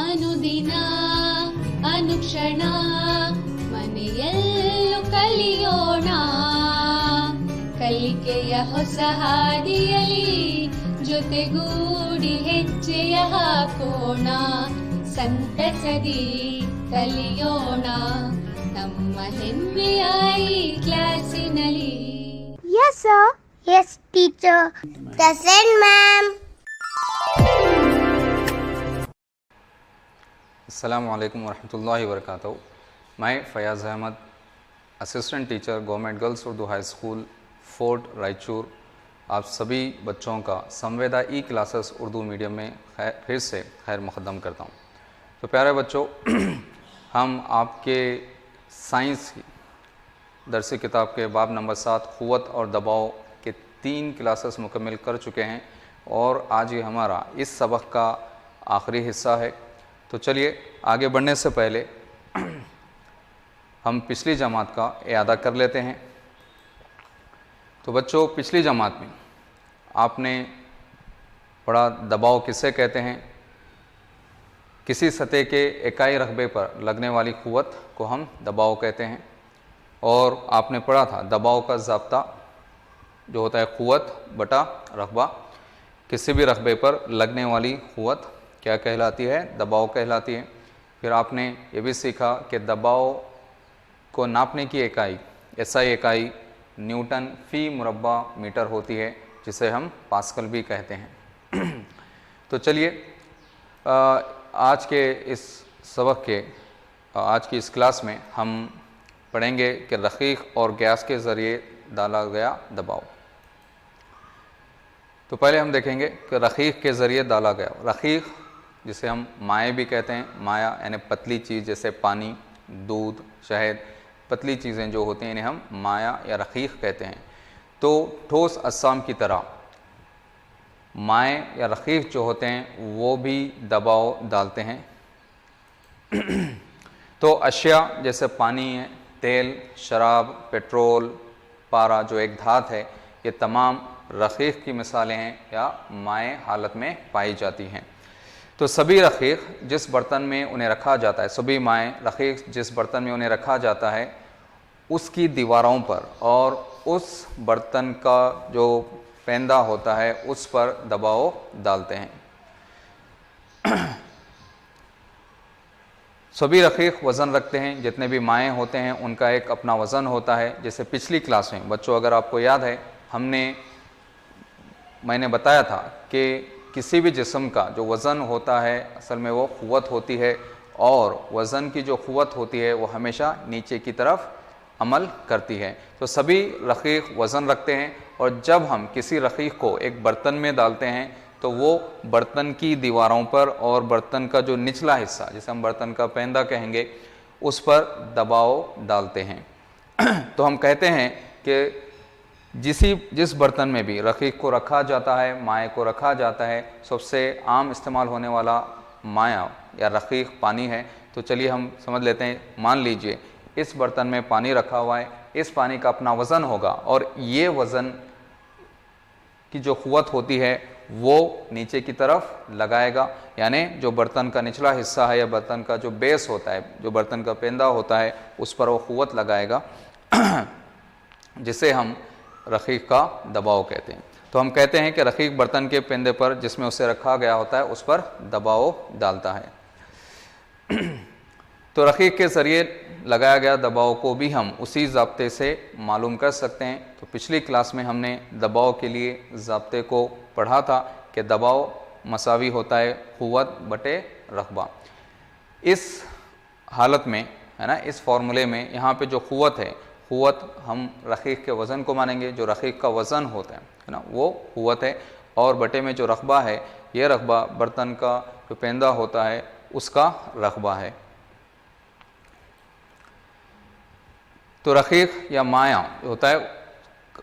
ಅನುದಿನ ಅನುಕ್ಷಣ ಮನೆಯಲ್ಲೂ ಕಲಿಯೋಣ, ಕಲಿಕೆಯ ಹೊಸ ಹಾದಿಯಲಿ ಜೊತೆಗೂಡಿ ಹೆಜ್ಜೆಯ ಹಾಕೋಣ, ಸಂತಸದಿ ಕಲಿಯೋಣ ನಮ್ಮ ಹೆಮ್ಮೆಯ ಈ ಕ್ಲಾಸಿನಲ್ಲಿ. Yes sir. Yes teacher. Present ma'am. अस्सलामु अलैकुम वरहमतुल्लाहि वबरकातुहू. मैं Fayaz Ahmad, assistant teacher government girls Urdu high school fort Raichur, आप सभी बच्चों का Samveda e classes Urdu medium में फिर से खैर मुक़द्दम करता हूँ. तो प्यारे बच्चों, हम आपके साइंस की दरसी किताब के बाब नंबर 7 क़ुव्वत और दबाव के 3 क्लासेस मुकम्मल कर चुके हैं और आज ये हमारा इस सबक का आखिरी हिस्सा है. तो चलिए आगे बढ़ने से पहले हम पिछली जमात का इयादा कर लेते हैं. तो बच्चों, पिछली जमात में आपने पढ़ा दबाव किसे कहते हैं. किसी सतह के इकाई रकबे पर लगने वाली क़ुव्वत को हम दबाव कहते हैं. और आपने पढ़ा था दबाव का ज़ाब्ता जो होता है क़ुव्वत बटा रकबा. किसी भी रकबे पर लगने वाली क़ुव्वत क्या कहलाती है, दबाव कहलाती है. फिर आपने ये भी सीखा कि दबाव को नापने की इकाई एसआई इकाई न्यूटन फ़ी मुरब्बा मीटर होती है, जिसे हम पास्कल भी कहते हैं. तो चलिए आज के इस सबक के आज की इस क्लास में हम पढ़ेंगे कि रक़ीक़ और गैस के ज़रिए डाला गया दबाव. तो पहले हम देखेंगे कि रक़ीक़ के ज़रिए डाला गया. रक़ीक़ जिसे हम माए भी कहते हैं, माया यानी पतली चीज़, जैसे पानी, दूध, शहद, पतली चीज़ें जो होती हैं इन्हें हम माया या रक़ीक़ कहते हैं. तो ठोस अज़साम की तरह माए या रक़ीक़ जो होते हैं वो भी दबाव डालते हैं. तो अशिया जैसे पानी है, तेल, शराब, पेट्रोल, पारा जो एक धात है, ये तमाम रक़ीक़ की मिसालें हैं या माए हालत में पाई जाती हैं. तो सभी रक़ीक़ जिस बर्तन में उन्हें रखा जाता है, सभी माए रक़ीक़ जिस बर्तन में उन्हें रखा जाता है उसकी दीवारों पर और उस बर्तन का जो पेंदा होता है उस पर दबाव डालते हैं. सभी रक़ीक़ वज़न रखते हैं. जितने भी माए होते हैं उनका एक अपना वज़न होता है. जैसे पिछली क्लास में बच्चों, अगर आपको याद है, मैंने बताया था कि किसी भी जिस्म का जो वज़न होता है असल में वो क़ुव्वत होती है और वज़न की जो क़ुव्वत होती है वो हमेशा नीचे की तरफ अमल करती है. तो सभी रक़ीक़ वज़न रखते हैं और जब हम किसी रक़ीक़ को एक बर्तन में डालते हैं तो वो बर्तन की दीवारों पर और बर्तन का जो निचला हिस्सा, जिसे हम बर्तन का पेंदा कहेंगे, उस पर दबाव डालते हैं. तो हम कहते हैं कि जिस बर्तन में भी रक़ीक़ को रखा जाता है, माए को रखा जाता है, सबसे आम इस्तेमाल होने वाला माया या रक़ीक़ पानी है. तो चलिए हम समझ लेते हैं. मान लीजिए इस बर्तन में पानी रखा हुआ है, इस पानी का अपना वज़न होगा और ये वज़न की जो क़ुव्वत होती है वो नीचे की तरफ लगाएगा, यानी जो बर्तन का निचला हिस्सा है या बर्तन का जो बेस होता है, जो बर्तन का पेंदा होता है, उस पर वो क़ुव्वत लगाएगा जिसे हम रक़ीक़ का दबाव कहते हैं. तो हम कहते हैं कि रक़ीक़ बर्तन के पेंदे पर जिसमें उसे रखा गया होता है उस पर दबाव डालता है. तो रक़ीक़ के ज़रिए लगाया गया दबाव को भी हम उसी ज़ाब्ते से मालूम कर सकते हैं. तो पिछली क्लास में हमने दबाव के लिए ज़ाब्ते को पढ़ा था कि दबाव मसावी होता है क़ुव्वत बटे रक़बा. इस हालत में है ना, इस फार्मूले में यहाँ पे जो क़ुव्वत है, क़ुव्वत हम रक़ीक़ के वज़न को मानेंगे. जो रक़ीक़ का वज़न होता है ना, वो क़ुव्वत है और बटे में जो रक़बा है, ये रक़बा बर्तन का जो पेंदा होता है उसका रक़बा है. तो रक़ीक़ या माया होता है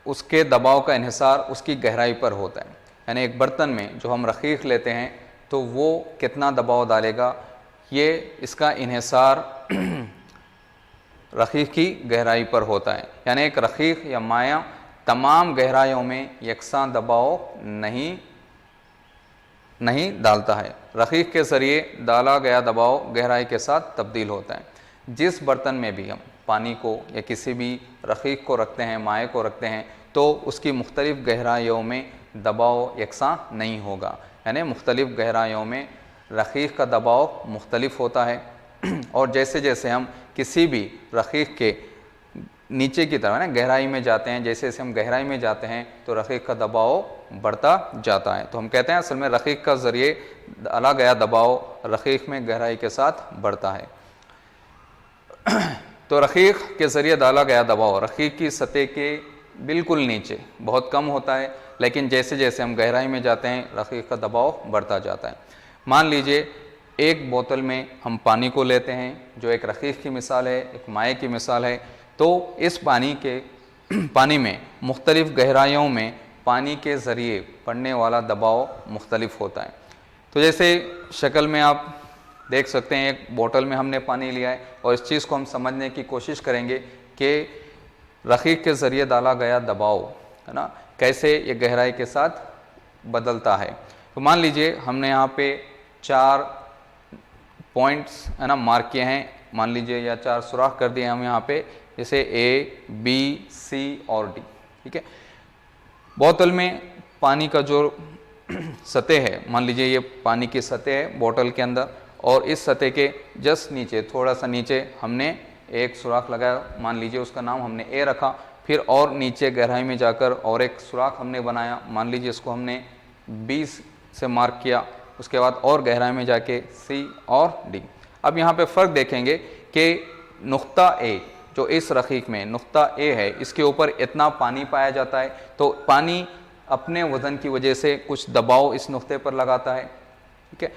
उसके दबाव का इन्हिसार उसकी गहराई पर होता है. यानी एक बर्तन में जो हम रक़ीक़ लेते हैं तो वो कितना दबाव डालेगा, ये इसका इन्हिसार रक़ीक़ की गहराई पर होता है. यानी एक रक़ीक़ या माया तमाम गहराइयों में यकसां दबाव नहीं नहीं डालता है। रखीक के ज़रिए डाला गया दबाव गहराई के साथ तब्दील होता है। जिस बर्तन में भी हम पानी को या किसी भी रखीक को रखते हैं, माए को रखते हैं, तो उसकी मुख्तलिफ़ गहराइयों में दबाव यकसां नहीं होगा, यानी मुख्तलिफ़ गहराइयों में रखीक का दबाव मुख्तलिफ होता है। और जैसे जैसे हम किसी भी रखीक के नीचे की तरफ ना गहराई में जाते हैं, जैसे जैसे हम गहराई में जाते हैं तो रखीक का दबाव बढ़ता जाता है। तो हम कहते हैं असल में रखीक का ज़रिए डाला गया दबाव रखीक में गहराई के साथ बढ़ता है। तो रखीक के ज़रिए डाला गया दबाव रखीक की सतह के बिल्कुल नीचे बहुत कम होता है, लेकिन जैसे जैसे हम गहराई में जाते हैं रखीक का दबाव बढ़ता जाता है। मान लीजिए एक बोतल में हम पानी को लेते हैं, जो एक रखीक की मिसाल है, एक माए की मिसाल है। तो इस पानी में मुख्तलिफ़ गहराइयों में पानी के ज़रिए पड़ने वाला दबाव मुख्तलिफ होता है। तो जैसे शक्ल में आप देख सकते हैं, एक बोतल में हमने पानी लिया है और इस चीज़ को हम समझने की कोशिश करेंगे कि रखीक के ज़रिए डाला गया दबाव है ना कैसे ये गहराई के साथ बदलता है। तो मान लीजिए हमने यहाँ पे 4 पॉइंट्स है ना मार्क किए हैं, मान लीजिए, या 4 सुराख कर दिए हम यहाँ पे, जैसे A, B, C और D। ठीक है, बोतल में पानी का जो सतह है, मान लीजिए ये पानी की सतह है बोतल के अंदर, और इस सतह के जस्ट नीचे थोड़ा सा नीचे हमने एक सुराख लगाया, मान लीजिए उसका नाम हमने A रखा। फिर और नीचे गहराई में जाकर और एक सुराख हमने बनाया, मान लीजिए इसको हमने B से मार्क किया। उसके बाद और गहराई में जाके C और D। अब यहाँ पे फ़र्क देखेंगे कि नुक्ता A जो इस रखीक में नुक्ता A है, इसके ऊपर इतना पानी पाया जाता है, तो पानी अपने वज़न की वजह से कुछ दबाव इस नुक्ते पर लगाता है। ठीक है,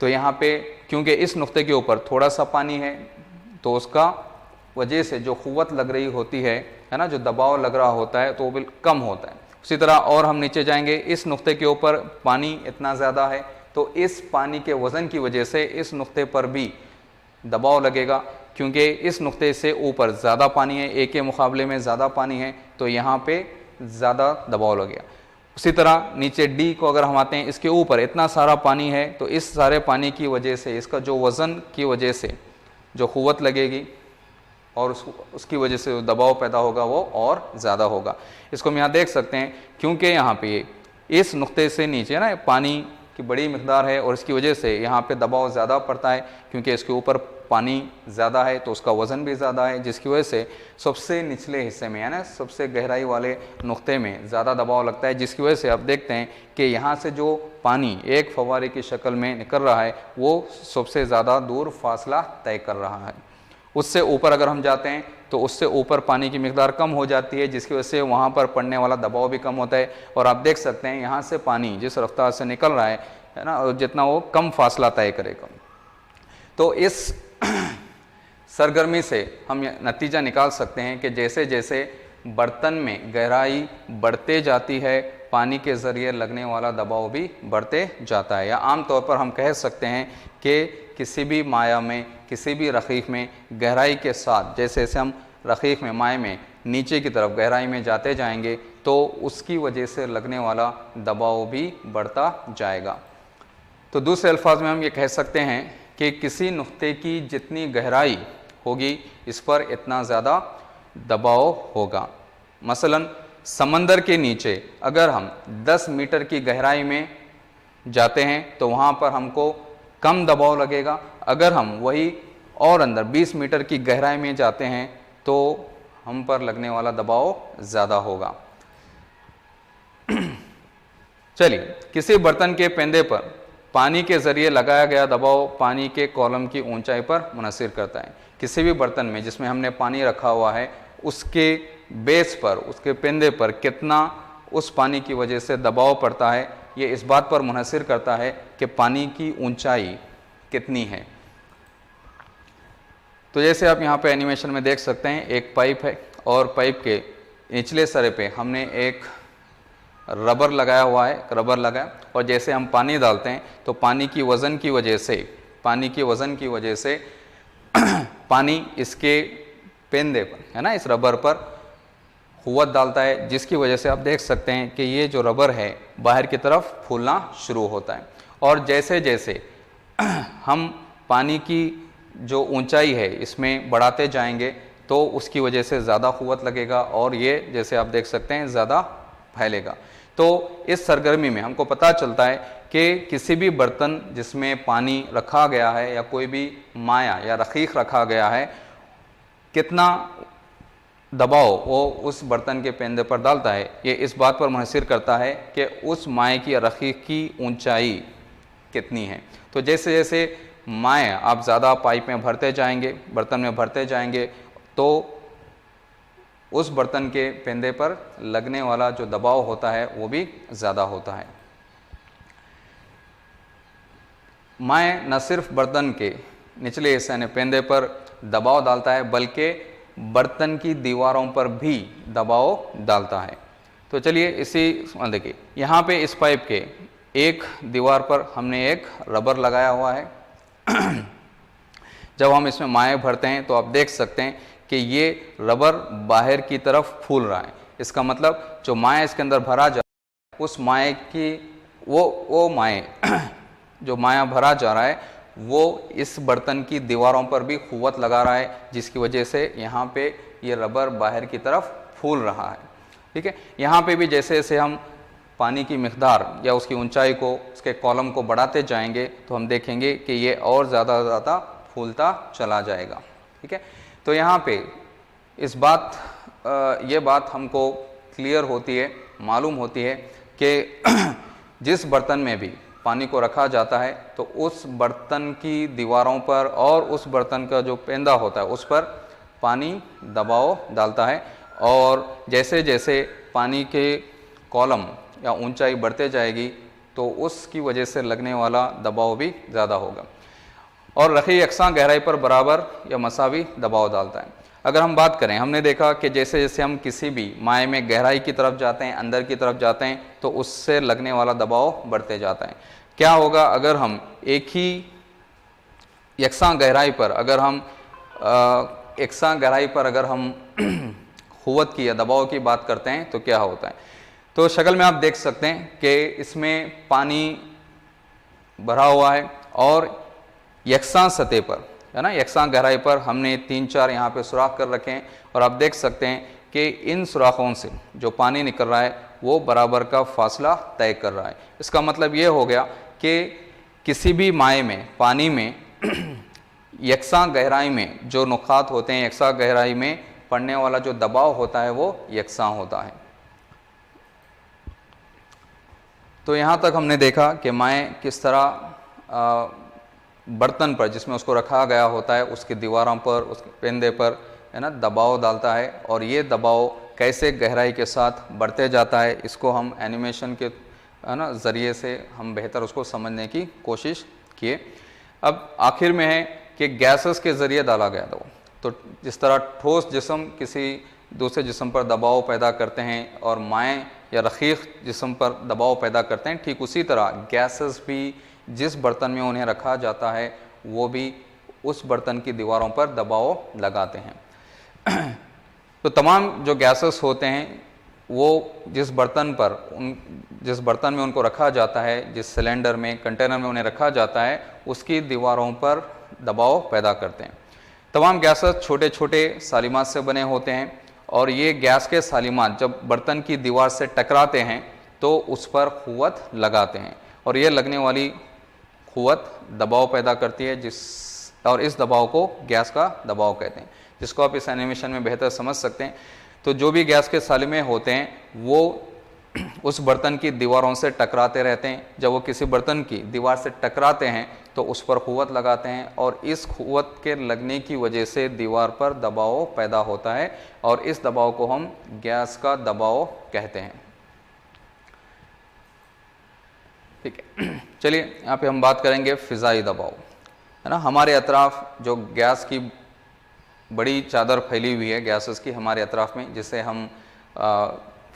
तो यहाँ पे क्योंकि इस नुक्ते के ऊपर थोड़ा सा पानी है, तो उसका वजह से जो क़ुव्वत लग रही होती है ना, जो दबाव लग रहा होता है, तो वो बिल्कुल कम होता है। उसी तरह और हम नीचे जाएंगे, इस नुक्ते के ऊपर पानी इतना ज़्यादा है, तो इस पानी के वज़न की वजह से इस नुक्ते पर भी दबाव लगेगा, क्योंकि इस नुक्ते से ऊपर ज़्यादा पानी है, A के मुकाबले में ज़्यादा पानी है, तो यहाँ पे ज़्यादा दबाव लगेगा। उसी तरह नीचे D को अगर हम आते हैं, इसके ऊपर इतना सारा पानी है, तो इस सारे पानी की वजह से इसका जो वज़न की वजह से जो क़ुव्वत लगेगी और उसकी वजह से जो दबाव पैदा होगा वो और ज़्यादा होगा। इसको हम यहाँ देख सकते हैं, क्योंकि यहाँ पे इस नुक्ते से नीचे ना पानी की बड़ी मिक़दार है और इसकी वजह से यहाँ पे दबाव ज़्यादा पड़ता है, क्योंकि इसके ऊपर पानी ज़्यादा है तो उसका वज़न भी ज़्यादा है, जिसकी वजह से सबसे निचले हिस्से में यानी सबसे गहराई वाले नुक्ते में ज़्यादा दबाव लगता है, जिसकी वजह से आप देखते हैं कि यहाँ से जो पानी एक फव्वारे की शक्ल में निकल रहा है वो सबसे ज़्यादा दूर फासला तय कर रहा है। उससे ऊपर अगर हम जाते हैं तो उससे ऊपर पानी की मिक़दार कम हो जाती है, जिसकी वजह से वहाँ पर पड़ने वाला दबाव भी कम होता है। और आप देख सकते हैं यहाँ से पानी जिस रफ्तार से निकल रहा है ना, जितना वो कम फासला तय करेगा। तो इस सरगर्मी से हम नतीजा निकाल सकते हैं कि जैसे जैसे बर्तन में गहराई बढ़ते जाती है, पानी के ज़रिए लगने वाला दबाव भी बढ़ते जाता है। या आम तौर पर हम कह सकते हैं कि किसी भी माया में, किसी भी रखीक में गहराई के साथ जैसे जैसे हम रखीक में, माए में नीचे की तरफ गहराई में जाते जाएंगे, तो उसकी वजह से लगने वाला दबाव भी बढ़ता जाएगा। तो दूसरे अल्फाज में हम ये कह सकते हैं कि किसी नुक्ते की जितनी गहराई होगी, इस पर इतना ज़्यादा दबाव होगा। मसलन समंदर के नीचे अगर हम 10 मीटर की गहराई में जाते हैं तो वहाँ पर हमको कम दबाव लगेगा। अगर हम वही और अंदर 20 मीटर की गहराई में जाते हैं तो हम पर लगने वाला दबाव ज़्यादा होगा। चलिए, किसी बर्तन के पेंदे पर पानी के ज़रिए लगाया गया दबाव पानी के कॉलम की ऊंचाई पर मुनहसिर करता है। किसी भी बर्तन में जिसमें हमने पानी रखा हुआ है, उसके बेस पर, उसके पेंदे पर कितना उस पानी की वजह से दबाव पड़ता है, ये इस बात पर मुनहसिर करता है कि पानी की ऊंचाई कितनी है। तो जैसे आप यहाँ पे एनिमेशन में देख सकते हैं, एक पाइप है और पाइप के निचले सरे पे हमने एक रबर लगाया हुआ है, रबर लगाया, और जैसे हम पानी डालते हैं तो पानी की वज़न की वजह से पानी इसके पेंदे पर है ना, इस रबर पर क़ुव्वत डालता है, जिसकी वजह से आप देख सकते हैं कि ये जो रबर है बाहर की तरफ फूलना शुरू होता है। और जैसे जैसे हम पानी की जो ऊंचाई है इसमें बढ़ाते जाएंगे तो उसकी वजह से ज़्यादा क़ुव्वत लगेगा और ये जैसे आप देख सकते हैं ज़्यादा फैलेगा। तो इस सरगर्मी में हमको पता चलता है कि किसी भी बर्तन जिसमें पानी रखा गया है या कोई भी माया या रखीक रखा गया है, कितना दबाव वो उस बर्तन के पेंदे पर डालता है, ये इस बात पर मुनहसिर करता है कि उस माए की या रखीक की ऊंचाई कितनी है। तो जैसे जैसे माए आप ज़्यादा पाइप में भरते जाएंगे, बर्तन में भरते जाएंगे, तो उस बर्तन के पेंदे पर लगने वाला जो दबाव होता है वो भी ज़्यादा होता है। माए न सिर्फ बर्तन के निचले हिस्से यानी पेंदे पर दबाव डालता है बल्कि बर्तन की दीवारों पर भी दबाव डालता है। तो चलिए इसी देखिए यहाँ पे इस पाइप के एक दीवार पर हमने एक रबर लगाया हुआ है। जब हम इसमें माए भरते हैं तो आप देख सकते हैं कि ये रबर बाहर की तरफ फूल रहा है। इसका मतलब जो माए इसके अंदर भरा जा रहा है उस माए की वो माए जो माया भरा जा रहा है वो इस बर्तन की दीवारों पर भी क़ुव्वत लगा रहा है, जिसकी वजह से यहाँ पे ये रबर बाहर की तरफ फूल रहा है। ठीक है, यहाँ पे भी जैसे जैसे हम पानी की मिक़दार या उसकी ऊंचाई को, उसके कॉलम को बढ़ाते जाएंगे तो हम देखेंगे कि ये और ज़्यादा फूलता चला जाएगा। ठीक है, तो यहाँ पे ये बात हमको क्लियर होती है, मालूम होती है कि जिस बर्तन में भी पानी को रखा जाता है तो उस बर्तन की दीवारों पर और उस बर्तन का जो पेंदा होता है उस पर पानी दबाव डालता है, और जैसे जैसे पानी के कॉलम या ऊंचाई बढ़ते जाएगी तो उसकी वजह से लगने वाला दबाव भी ज़्यादा होगा। और रखी यकसां गहराई पर बराबर या मसावी दबाव डालता है। अगर हम बात करें, हमने देखा कि जैसे जैसे हम किसी भी माए में गहराई की तरफ जाते हैं, अंदर की तरफ जाते हैं, तो उससे लगने वाला दबाव बढ़ते जाता है। क्या होगा अगर हम एक ही यकसां गहराई पर अगर हम क़ुव्वत की या दबाव की बात करते हैं तो क्या होता है। तो शक्ल में आप देख सकते हैं कि इसमें पानी भरा हुआ है और यकसां सतह पर है ना, यकसां गहराई पर हमने 3-4 यहाँ पे सुराख कर रखे हैं, और आप देख सकते हैं कि इन सुराखों से जो पानी निकल रहा है वो बराबर का फासला तय कर रहा है। इसका मतलब ये हो गया कि किसी भी माए में, पानी में यकसां गहराई में जो नुक़ात होते हैं, यकसां गहराई में पड़ने वाला जो दबाव होता है वो यकसां होता है। तो यहाँ तक हमने देखा कि माए किस तरह बर्तन पर जिसमें उसको रखा गया होता है उसकी दीवारों पर, उसके पेंदे पर है ना दबाव डालता है, और ये दबाव कैसे गहराई के साथ बढ़ते जाता है इसको हम एनिमेशन के है ना ज़रिए से हम बेहतर उसको समझने की कोशिश किए। अब आखिर में है कि गैसेस के ज़रिए डाला गया दबाव, तो जिस तरह ठोस जिस्म किसी दूसरे जिस्म पर दबाव पैदा करते हैं और माए या रखीक जिस्म पर दबाव पैदा करते हैं, ठीक उसी तरह गैसेस भी जिस बर्तन में उन्हें रखा जाता है वो भी उस बर्तन की दीवारों पर दबाव लगाते हैं। तो तमाम जो गैसेस होते हैं वो जिस बर्तन में उनको रखा जाता है, जिस सिलेंडर में, कंटेनर में उन्हें रखा जाता है, उसकी दीवारों पर दबाव पैदा करते हैं। तमाम गैसेस छोटे छोटे सालिमात से बने होते हैं, और ये गैस के सालिमात जब बर्तन की दीवार से टकराते हैं तो उस पर क़ुव्वत लगाते हैं, और ये लगने वाली क़ुव्वत दबाव पैदा करती है, और इस दबाव को गैस का दबाव कहते हैं, जिसको आप इस एनिमेशन में बेहतर समझ सकते हैं। तो जो भी गैस के सालिमे होते हैं वो उस बर्तन की दीवारों से टकराते रहते हैं। जब वो किसी बर्तन की दीवार से टकराते हैं तो उस पर क़ुव्वत लगाते हैं, और इस क़ुव्वत के लगने की वजह से दीवार पर दबाव पैदा होता है, और इस दबाव को हम गैस का दबाव कहते हैं। ठीक है, चलिए यहाँ पे हम बात करेंगे फ़िज़ाई दबाव, है ना। हमारे अतराफ़ जो गैस की बड़ी चादर फैली हुई है गैसेस की हमारे अतराफ़ में, जिसे हम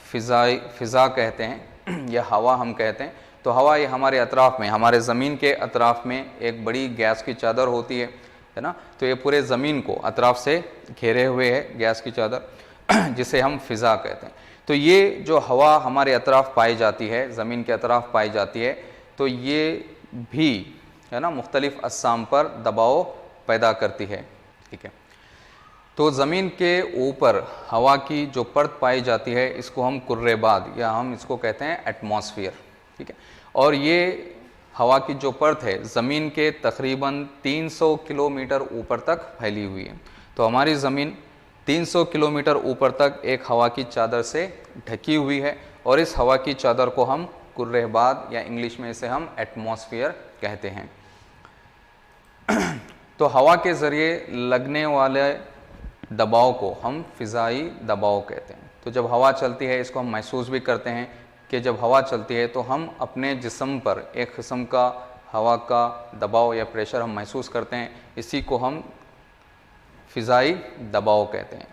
फ़िज़ा कहते हैं या हवा हम कहते हैं। तो हवा ये हमारे अतराफ़ में, हमारे ज़मीन के अतराफ़ में एक बड़ी गैस की चादर होती है ना। तो ये पूरे ज़मीन को अतराफ़ से घेरे हुए है गैस की चादर। जिसे हम फ़िज़ा कहते हैं। तो ये जो हवा हमारे अतराफ़ पाई जाती है, ज़मीन के अतराफ़ पाई जाती है, तो ये भी है ना मुख्तलिफ़ अक़साम पर दबाव पैदा करती है। ठीक है, तो ज़मीन के ऊपर हवा की जो परत पाई जाती है इसको हम कुर्रेबाद या हम इसको कहते हैं एटमॉस्फेयर। ठीक है, और ये हवा की जो परत है ज़मीन के तकरीबन 300 किलोमीटर ऊपर तक फैली हुई है। तो हमारी ज़मीन 300 किलोमीटर ऊपर तक एक हवा की चादर से ढकी हुई है, और इस हवा की चादर को हम कुर्रेबाद या इंग्लिश में इसे हम एटमॉस्फेयर कहते हैं। तो हवा के ज़रिए लगने वाले दबाव को हम फ़िज़ाई दबाव कहते हैं। तो जब हवा चलती है इसको हम महसूस भी करते हैं कि जब हवा चलती है तो हम अपने जिस्म पर एक किस्म का हवा का दबाव या प्रेशर हम महसूस करते हैं, इसी को हम फ़िज़ाई दबाव कहते हैं।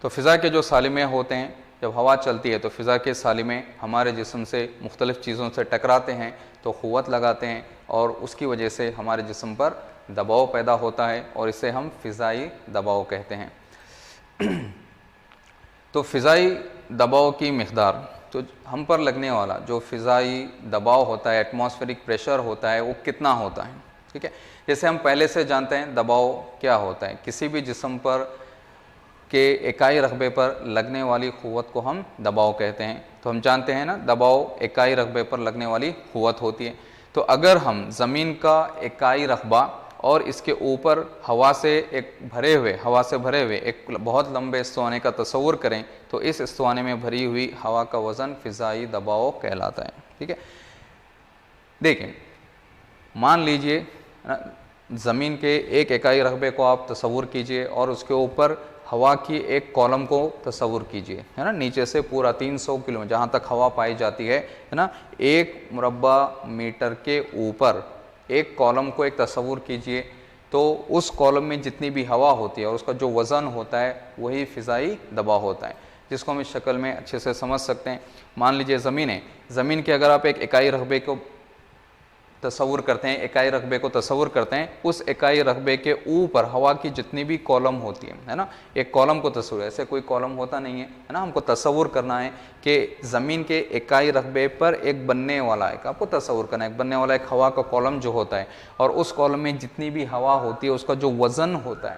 तो फ़िज़ा के जो सालिमे होते हैं, जब हवा चलती है तो फ़िज़ा के सालिमे हमारे जिस्म से मुख्तलिफ़ चीज़ों से टकराते हैं तो क़ुव्वत लगाते हैं, और उसकी वजह से हमारे जिस्म पर दबाव पैदा होता है, और इसे हम फ़िज़ाई दबाव कहते हैं। तो फ़िज़ाई दबाव की मिक़दार, तो हम पर लगने वाला जो फ़िज़ाई दबाव होता है, एटमॉस्फेरिक प्रेशर होता है, वो कितना होता है। ठीक है, जैसे हम पहले से जानते हैं दबाव क्या होता है। किसी भी जिस्म पर के इकाई रकबे पर लगने वाली क़ुव्वत को हम दबाव कहते हैं। तो हम जानते हैं ना, दबाव इकाई रकबे पर लगने वाली क़ुव्वत होती है। तो अगर हम ज़मीन का इकाई रकबा और इसके ऊपर हवा से भरे हुए एक बहुत लंबे इस्तिवाने का तस्वुर करें, तो इस इस्तिवाने में भरी हुई हवा का वज़न फ़िज़ाई दबाव कहलाता है। ठीक है, देखें, मान लीजिए ज़मीन के एक इकाई रकबे को आप तस्वुर कीजिए और उसके ऊपर हवा की एक कॉलम को तस्वुर कीजिए, है ना, नीचे से पूरा 300 किलो जहाँ तक हवा पाई जाती है ना, 1 मुरब्बा मीटर के ऊपर एक कॉलम को एक तस्वुर कीजिए। तो उस कॉलम में जितनी भी हवा होती है और उसका जो वज़न होता है वही फ़िज़ाई दबाव होता है, जिसको हम इस शक्ल में अच्छे से समझ सकते हैं। मान लीजिए ज़मीन है, ज़मीन के अगर आप एक इकाई रकबे को तस्वुर करते हैं, इकाई रकबे को तस्वुर करते हैं, उस इकाई रकबे के ऊपर हवा की जितनी भी कॉलम होती है ना, एक कॉलम को तस्वुर, ऐसे कोई कॉलम होता नहीं है ना, हमको तस्वुर करना है कि ज़मीन के इकाई रकबे पर एक बनने वाला, एक आपको तस्वुर करना है, एक बनने वाला एक हवा का कॉलम जो होता है, और उस कॉलम में जितनी भी हवा होती है उसका जो वज़न होता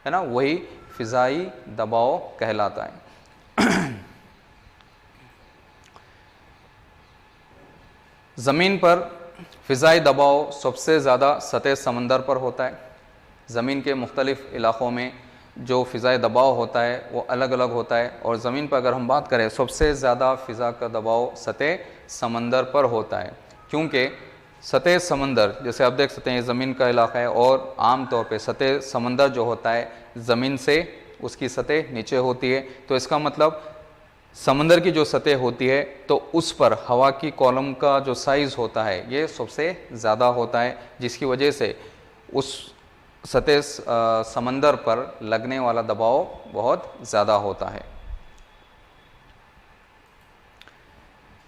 है ना, वही फ़िज़ाई दबाव कहलाता है। ज़मीन पर फ़िज़ाई दबाव सबसे ज़्यादा सतह समंदर पर होता है। ज़मीन के मुख्तलिफ़ इलाक़ों में जो फ़िज़ाई दबाव होता है वो अलग अलग होता है, और ज़मीन पर अगर हम बात करें सबसे ज़्यादा फ़िज़ा का दबाव सतह समंदर पर होता है, क्योंकि सतह समंदर, जैसे आप देख सकते हैं ज़मीन का इलाक़ा है, और आम तौर पे सतह समंदर जो होता है ज़मीन से उसकी सतह नीचे होती है। तो इसका मतलब समंदर की जो सतह होती है तो उस पर हवा की कॉलम का जो साइज़ होता है ये सबसे ज़्यादा होता है, जिसकी वजह से उस सतह समंदर पर लगने वाला दबाव बहुत ज़्यादा होता है।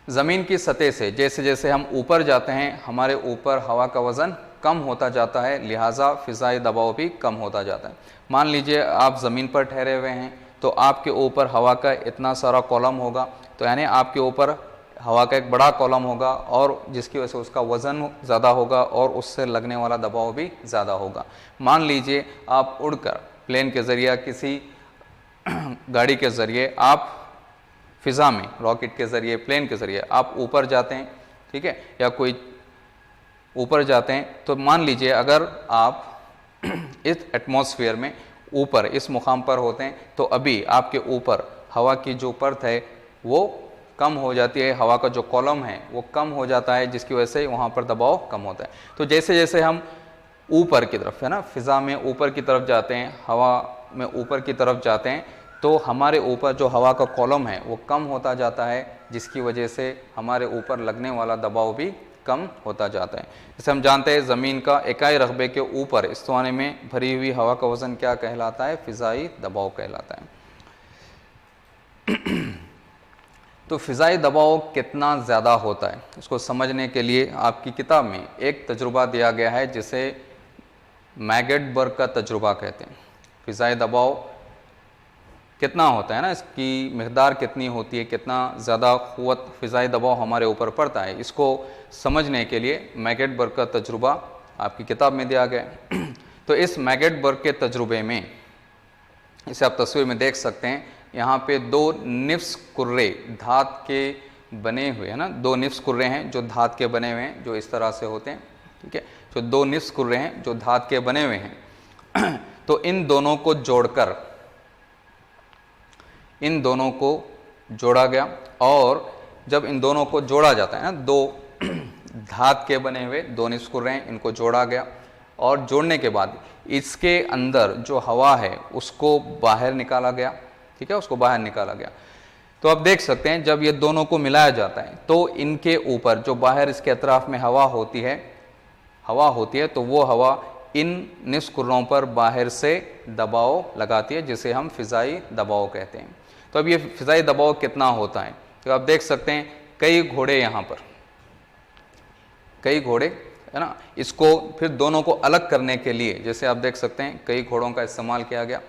ज़मीन की सतह से जैसे जैसे हम ऊपर जाते हैं हमारे ऊपर हवा का वज़न कम होता जाता है, लिहाजा फ़िज़ाई दबाव भी कम होता जाता है। मान लीजिए आप ज़मीन पर ठहरे हुए हैं तो आपके ऊपर हवा का इतना सारा कॉलम होगा, तो यानी आपके ऊपर हवा का एक बड़ा कॉलम होगा, और जिसकी वजह से उसका वज़न ज़्यादा होगा और उससे लगने वाला दबाव भी ज़्यादा होगा। मान लीजिए आप उड़कर प्लेन के ज़रिए, किसी गाड़ी के ज़रिए आप फ़िज़ा में, रॉकेट के ज़रिए, प्लेन के ज़रिए आप ऊपर जाते हैं, ठीक है, या कोई ऊपर जाते हैं, तो मान लीजिए अगर आप इस एटमॉस्फेयर में ऊपर इस मुकाम पर होते हैं तो अभी आपके ऊपर हवा की जो परत है वो कम हो जाती है, हवा का जो कॉलम है वो कम हो जाता है, जिसकी वजह से वहाँ पर दबाव कम होता है। तो जैसे जैसे हम ऊपर की तरफ, है ना, फ़िज़ा में ऊपर की तरफ जाते हैं, हवा में ऊपर की तरफ जाते हैं, तो हमारे ऊपर जो हवा का कॉलम है वो कम होता जाता है, जिसकी वजह से हमारे ऊपर लगने वाला दबाव भी कम होता जाता है। जैसे हम जानते हैं ज़मीन का इकाई रकबे के ऊपर इस्तिवाने में भरी हुई हवा का वज़न क्या कहलाता है? फ़िज़ाई दबाव कहलाता है। तो फ़िज़ाई दबाव कितना ज़्यादा होता है उसको समझने के लिए आपकी किताब में एक तजुर्बा दिया गया है जिसे मैगेटबर्ग का तजुर्बा कहते हैं। फ़िज़ाई दबाव कितना होता है ना, इसकी मकदार कितनी होती है, कितना ज़्यादा क़ुव्वत फ़िज़ाई दबाव हमारे ऊपर पड़ता है, इसको समझने के लिए मैगेट बर्ग का तजुर्बा आपकी किताब में दिया गया है। तो इस मैगेट बर्ग के तजुर्बे में, इसे आप तस्वीर में देख सकते हैं, यहाँ पे 2 निफ्स कुर्रे धात के बने हुए, है ना, 2 निफ्स कुर्रे हैं जो धात के बने हुए हैं, जो इस तरह से होते हैं, ठीक है। जो 2 निफ्स कुर्रे हैं जो धात के बने हुए हैं, तो इन दोनों को जोड़कर, इन दोनों को जोड़ा गया, और जब इन दोनों को जोड़ा जाता है ना, 2 धात के बने हुए 2 निफ्स कुर्रे हैं, इनको जोड़ा गया, और जोड़ने के बाद इसके अंदर जो हवा है उसको बाहर निकाला गया, ठीक है, उसको बाहर निकाला गया। तो आप देख सकते हैं जब ये दोनों को मिलाया जाता है तो इनके ऊपर जो बाहर इसके अतराफ में हवा होती है, तो वो हवा इन निफ्स कुर्रों पर बाहर से दबाव लगाती है, जिसे हम फ़िज़ाई दबाव कहते हैं। तो अब ये फ़िज़ाई दबाव कितना होता है, तो आप देख सकते हैं कई घोड़े, यहाँ पर कई घोड़े, है ना, इसको फिर दोनों को अलग करने के लिए, जैसे आप देख सकते हैं कई घोड़ों का इस्तेमाल किया गया,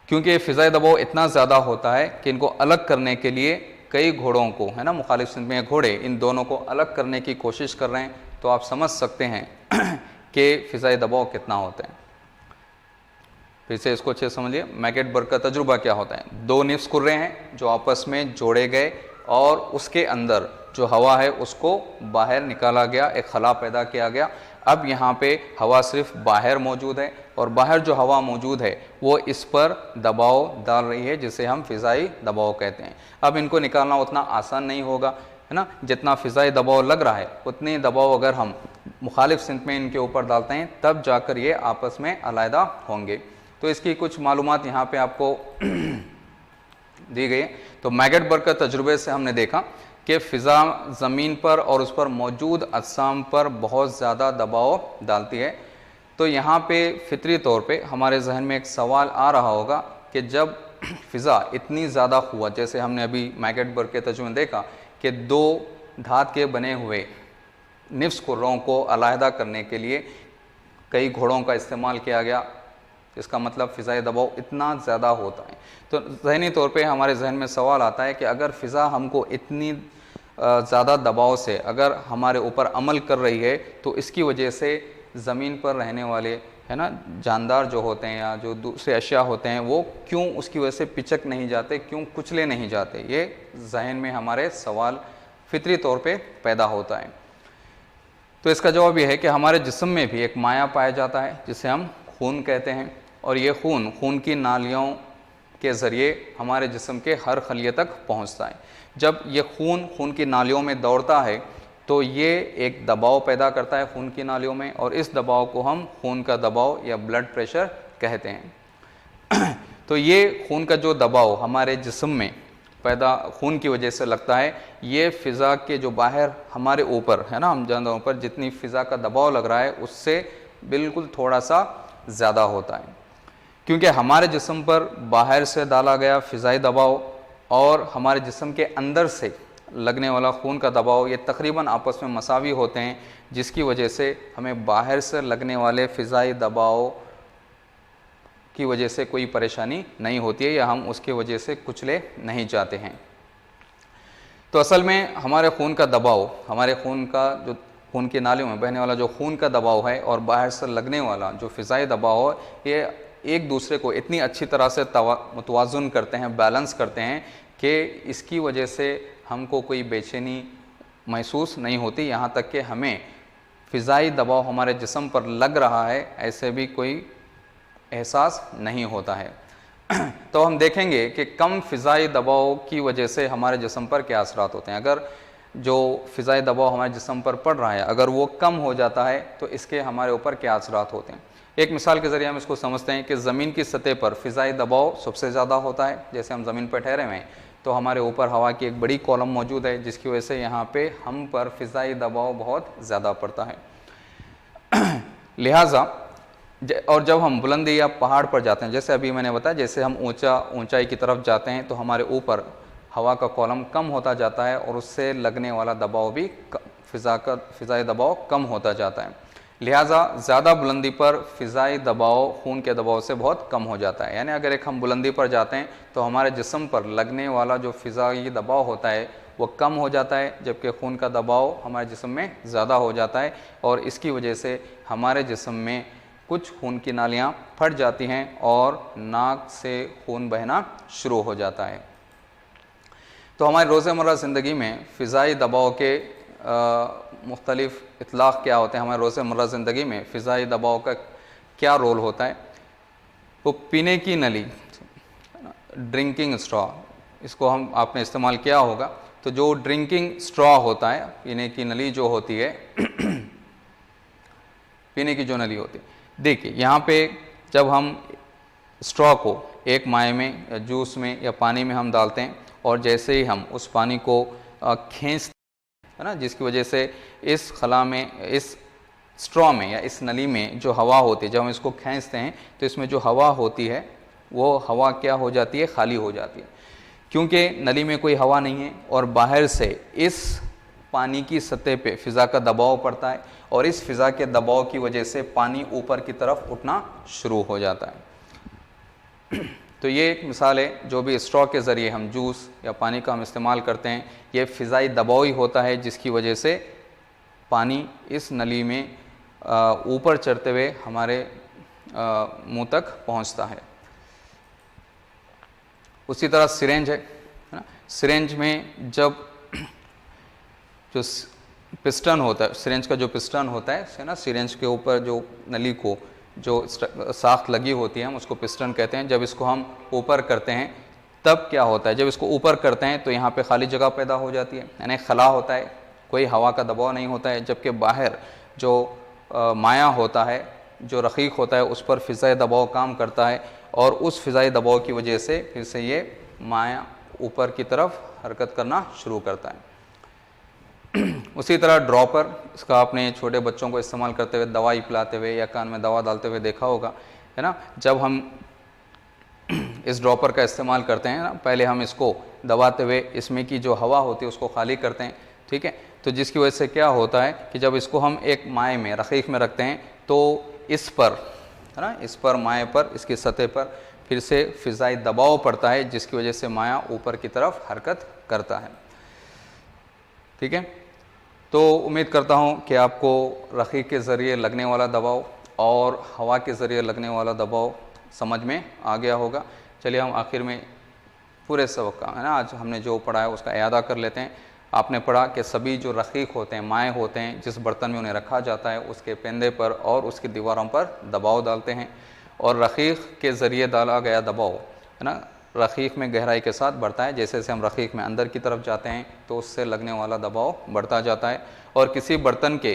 क्योंकि फ़िज़ाई दबाव इतना ज़्यादा होता है कि इनको अलग करने के लिए कई घोड़ों को, है ना, मुखालिफ सिंध में घोड़े इन दोनों को अलग करने की कोशिश कर रहे हैं। तो आप समझ सकते हैं कि फ़िज़ाई दबाव कितना होता है। फिर से इसको अच्छे समझिए, मैगेट बर्ग का तजुर्बा क्या होता है। 2 निफ्स कुर्रे हैं जो आपस में जोड़े गए, और उसके अंदर जो हवा है उसको बाहर निकाला गया, एक खला पैदा किया गया। अब यहाँ पे हवा सिर्फ बाहर मौजूद है, और बाहर जो हवा मौजूद है वो इस पर दबाव डाल रही है, जिसे हम फ़िज़ाई दबाव कहते हैं। अब इनको निकालना उतना आसान नहीं होगा, है ना, जितना फ़िज़ाई दबाव लग रहा है उतने दबाव अगर हम मुखालिफ सिमत में इनके ऊपर डालते हैं तब जाकर ये आपस में अलहदा होंगे। तो इसकी कुछ मालूमात यहाँ पे आपको दी गई है। तो मैगेट बर्ग के तजुर्बे से हमने देखा कि फ़िज़ा ज़मीन पर और उस पर मौजूद अजसाम पर बहुत ज़्यादा दबाव डालती है। तो यहाँ पे फितरी तौर पे हमारे जहन में एक सवाल आ रहा होगा कि जब फ़िज़ा इतनी ज़्यादा क़ुव्वत, जैसे हमने अभी मैगेट बर्ग के तजुर्बे में देखा कि 2 धात के बने हुए निफ्स कुर्रों को अलहदा करने के लिए कई घोड़ों का इस्तेमाल किया गया, इसका मतलब फ़िज़ाई दबाव इतना ज़्यादा होता है। तो ज़हनी तौर पे हमारे जहन में सवाल आता है कि अगर फ़िज़ा हमको इतनी ज़्यादा दबाव से अगर हमारे ऊपर अमल कर रही है, तो इसकी वजह से ज़मीन पर रहने वाले, है ना, जानदार जो होते हैं या जो दूसरे अशिया होते हैं वो क्यों उसकी वजह से पिचक नहीं जाते, क्यों कुचले नहीं जाते, ये जहन में हमारे सवाल फितरी तौर पे पैदा होता है। तो इसका जवाब ये है कि हमारे जिस्म में भी एक माया पाया जाता है जिसे हम खून कहते हैं, और ये खून की नालियों के ज़रिए हमारे जिस्म के हर खलिए तक पहुंचता है। जब ये खून की नालियों में दौड़ता है तो ये एक दबाव पैदा करता है खून की नालियों में, और इस दबाव को हम खून का दबाव या ब्लड प्रेशर कहते हैं। तो ये खून का जो दबाव हमारे जिस्म में पैदा खून की वजह से लगता है, ये फ़िज़ा के जो बाहर हमारे ऊपर, है ना, हम जानवरों पर जितनी फ़िज़ा का दबाव लग रहा है उससे बिल्कुल थोड़ा सा ज़्यादा होता है, क्योंकि हमारे जिस्म पर बाहर से डाला गया फ़िज़ाई दबाव और हमारे जिस्म के अंदर से लगने वाला खून का दबाव ये तकरीबन आपस में मसावी होते हैं, जिसकी वजह से हमें बाहर से लगने वाले फ़िज़ाई दबाव की वजह से कोई परेशानी नहीं होती है या हम उसकी वजह से कुचले नहीं जाते हैं। तो असल में हमारे खून का दबाव, हमारे खून का जो खून की नालियों में बहने वाला जो खून का दबाव है और बाहर से लगने वाला जो फ़िज़ाई दबाव है, ये एक दूसरे को इतनी अच्छी तरह से मुतवाज़ुन करते हैं, बैलेंस करते हैं कि इसकी वजह से हमको कोई बेचैनी महसूस नहीं होती, यहाँ तक कि हमें फ़िज़ाई दबाव हमारे जिस्म पर लग रहा है ऐसे भी कोई एहसास नहीं होता है। तो हम देखेंगे कि कम फ़िज़ाई दबाव की वजह से हमारे जिस्म पर क्या असरात होते हैं। अगर जो फ़िज़ाई दबाव हमारे जिस्म पर पड़ रहा है अगर वो कम हो जाता है तो इसके हमारे ऊपर क्या असरात होते हैं। एक मिसाल के ज़रिए हम इसको समझते हैं कि ज़मीन की सतह पर फ़िज़ाई दबाव सबसे ज़्यादा होता है। जैसे हम ज़मीन पर ठहरे हुए हैं तो हमारे ऊपर हवा की एक बड़ी कॉलम मौजूद है, जिसकी वजह से यहाँ पे हम पर फ़िज़ाई दबाव बहुत ज़्यादा पड़ता है। लिहाजा और जब हम बुलंदी या पहाड़ पर जाते हैं, जैसे अभी मैंने बताया, जैसे हम ऊंचाई की तरफ जाते हैं तो हमारे ऊपर हवा का कॉलम कम होता जाता है और उससे लगने वाला दबाव भी फ़िज़ाई दबाव कम होता जाता है। लिहाजा ज़्यादा बुलंदी पर फ़िज़ाई दबाव खून के दबाव से बहुत कम हो जाता है। यानी अगर एक हम बुलंदी पर जाते हैं तो हमारे जिस्म पर लगने वाला जो फ़िज़ाई दबाव होता है वो कम हो जाता है, जबकि खून का दबाव हमारे जिस्म में ज़्यादा हो जाता है और इसकी वजह से हमारे जिस्म में कुछ खून की नालियाँ फट जाती हैं और नाक से खून बहना शुरू हो जाता है। तो हमारी रोज़मर्रा ज़िंदगी में फ़िज़ाई दबाव के मुख्तलिफ़ इतलाक़ क्या होते हैं, हमारे रोज़मर्रा ज़िंदगी में फ़िज़ाई दबाव का क्या रोल होता है। वो पीने की नली, ड्रिंकिंग स्ट्रॉ, इसको हम आपने इस्तेमाल किया होगा। तो जो ड्रिंकिंग स्ट्रॉ होता है, पीने की नली जो होती है पीने की जो नली होती है, देखिए यहाँ पे जब हम स्ट्रॉ को एक माए में या जूस में या पानी में हम डालते हैं और जैसे ही हम उस पानी को खींचते है ना, जिसकी वजह से इस खला में, इस स्ट्रॉ में या इस नली में जो हवा होती है, जब हम इसको खींचते हैं तो इसमें जो हवा होती है वो हवा क्या हो जाती है, खाली हो जाती है, क्योंकि नली में कोई हवा नहीं है और बाहर से इस पानी की सतह पे फ़िज़ा का दबाव पड़ता है और इस फ़िज़ा के दबाव की वजह से पानी ऊपर की तरफ उठना शुरू हो जाता है। तो ये एक मिसाल है, जो भी स्ट्रॉ के ज़रिए हम जूस या पानी का हम इस्तेमाल करते हैं, ये फ़िज़ाई दबाव ही होता है जिसकी वजह से पानी इस नली में ऊपर चढ़ते हुए हमारे मुंह तक पहुंचता है। उसी तरह सिरेंज है ना, सिरेंज में जब जो पिस्टन होता है, सिरेंज का जो पिस्टन होता है ना, सिरेंज के ऊपर जो नली को जो साख्त लगी होती है हम उसको पिस्टन कहते हैं। जब इसको हम ऊपर करते हैं तब क्या होता है, जब इसको ऊपर करते हैं तो यहाँ पे खाली जगह पैदा हो जाती है, यानी खला होता है, कोई हवा का दबाव नहीं होता है, जबकि बाहर जो माया होता है, जो रक़ीक़ होता है, उस पर फ़िज़ाई दबाव काम करता है और उस फ़िज़ाई दबाव की वजह से फिर से ये माया ऊपर की तरफ हरकत करना शुरू करता है। उसी तरह ड्रॉपर, इसका आपने छोटे बच्चों को इस्तेमाल करते हुए, दवाई पिलाते हुए या कान में दवा डालते हुए देखा होगा, है ना। जब हम इस ड्रॉपर का इस्तेमाल करते हैं ना, पहले हम इसको दबाते हुए इसमें की जो हवा होती है उसको खाली करते हैं, ठीक है। तो जिसकी वजह से क्या होता है कि जब इसको हम एक माए में, रक़ीक़ में रखते हैं तो इस पर, है ना, इस पर माए पर, इसकी सतह पर फिर से फ़िज़ाई दबाव पड़ता है जिसकी वजह से माया ऊपर की तरफ हरकत करता है, ठीक है। तो उम्मीद करता हूँ कि आपको रक़ीक़ के ज़रिए लगने वाला दबाव और हवा के ज़रिए लगने वाला दबाव समझ में आ गया होगा। चलिए हम आखिर में पूरे सबक का, है ना, आज हमने जो पढ़ा है उसका इयादा कर लेते हैं। आपने पढ़ा कि सभी जो रक़ीक़ होते हैं, माए होते हैं, जिस बर्तन में उन्हें रखा जाता है उसके पेंदे पर और उसकी दीवारों पर दबाव डालते हैं और रक़ीक़ के ज़रिए डाला गया दबाव, है ना, रक़ीक़ में गहराई के साथ बढ़ता है। जैसे जैसे हम रक़ीक़ में अंदर की तरफ जाते हैं तो उससे लगने वाला दबाव बढ़ता जाता है और किसी बर्तन के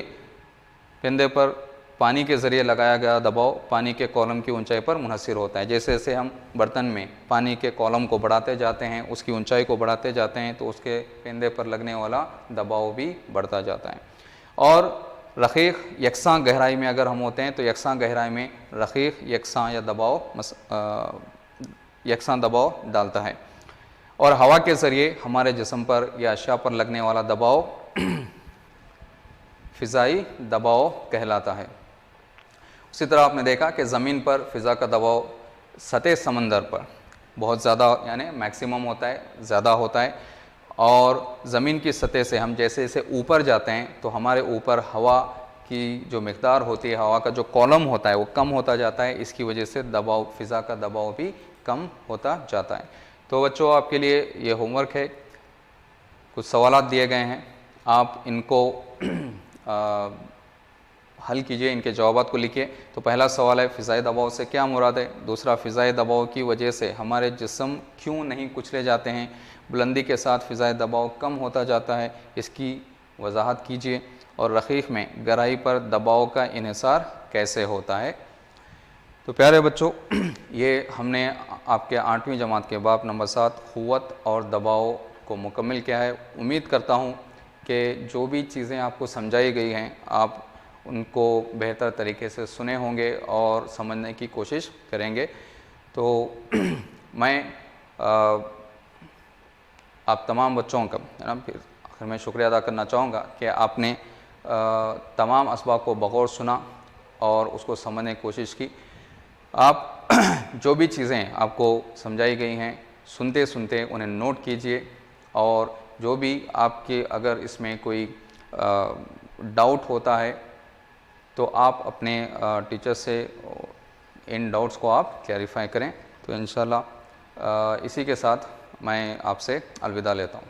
पेंदे पर पानी के ज़रिए लगाया गया दबाव पानी के कॉलम की ऊंचाई पर मुनहसर होता है। जैसे जैसे हम बर्तन में पानी के कॉलम को बढ़ाते जाते हैं, उसकी ऊंचाई को बढ़ाते जाते हैं, तो उसके पेंदे पर लगने वाला दबाव भी बढ़ता जाता है। और रक़ीक़ यकसां गहराई में अगर हम होते हैं तो यकसां गहराई में रक़ीक़ यकसां दबाव डालता है और हवा के ज़रिए हमारे जिस्म पर या अशिया पर लगने वाला दबाव फ़िज़ाई दबाव कहलाता है। उसी तरह आपने देखा कि ज़मीन पर फ़िज़ा का दबाव सतह समंदर पर बहुत ज़्यादा, यानी मैक्सिमम होता है, ज़्यादा होता है, और ज़मीन की सतह से हम जैसे जैसे ऊपर जाते हैं तो हमारे ऊपर हवा की जो मिक़दार होती है, हवा का जो कॉलम होता है वो कम होता जाता है। इसकी वजह से दबाव, फ़िज़ा का दबाव भी कम होता जाता है। तो बच्चों, आपके लिए ये होमवर्क है, कुछ सवालात दिए गए हैं, आप इनको हल कीजिए, इनके जवाबात को लिखिए। तो पहला सवाल है, फ़िज़ाई दबाव से क्या मुराद है। दूसरा, फ़िज़ाई दबाव की वजह से हमारे जिस्म क्यों नहीं कुचले जाते हैं, बुलंदी के साथ फ़िज़ाई दबाव कम होता जाता है, इसकी वजाहत कीजिए। और रक़ीक़ में गहराई पर दबाव का इन्हिसार कैसे होता है। तो प्यारे बच्चों, ये हमने आपके 8वीं जमात के बाब नंबर 7 क़ुव्वत और दबाव को मुकम्मल किया है। उम्मीद करता हूँ कि जो भी चीज़ें आपको समझाई गई हैं आप उनको बेहतर तरीके से सुने होंगे और समझने की कोशिश करेंगे। तो मैं आप तमाम बच्चों का, है ना, फिर आखिर में शुक्रिया अदा करना चाहूँगा कि आपने तमाम असबाब को बगौर सुना और उसको समझने की कोशिश की। आप जो भी चीज़ें आपको समझाई गई हैं, सुनते सुनते उन्हें नोट कीजिए, और जो भी आपके अगर इसमें कोई डाउट होता है तो आप अपने टीचर से इन डाउट्स को आप क्लैरिफाई करें। तो इंशाल्लाह इसी के साथ मैं आपसे अलविदा लेता हूँ।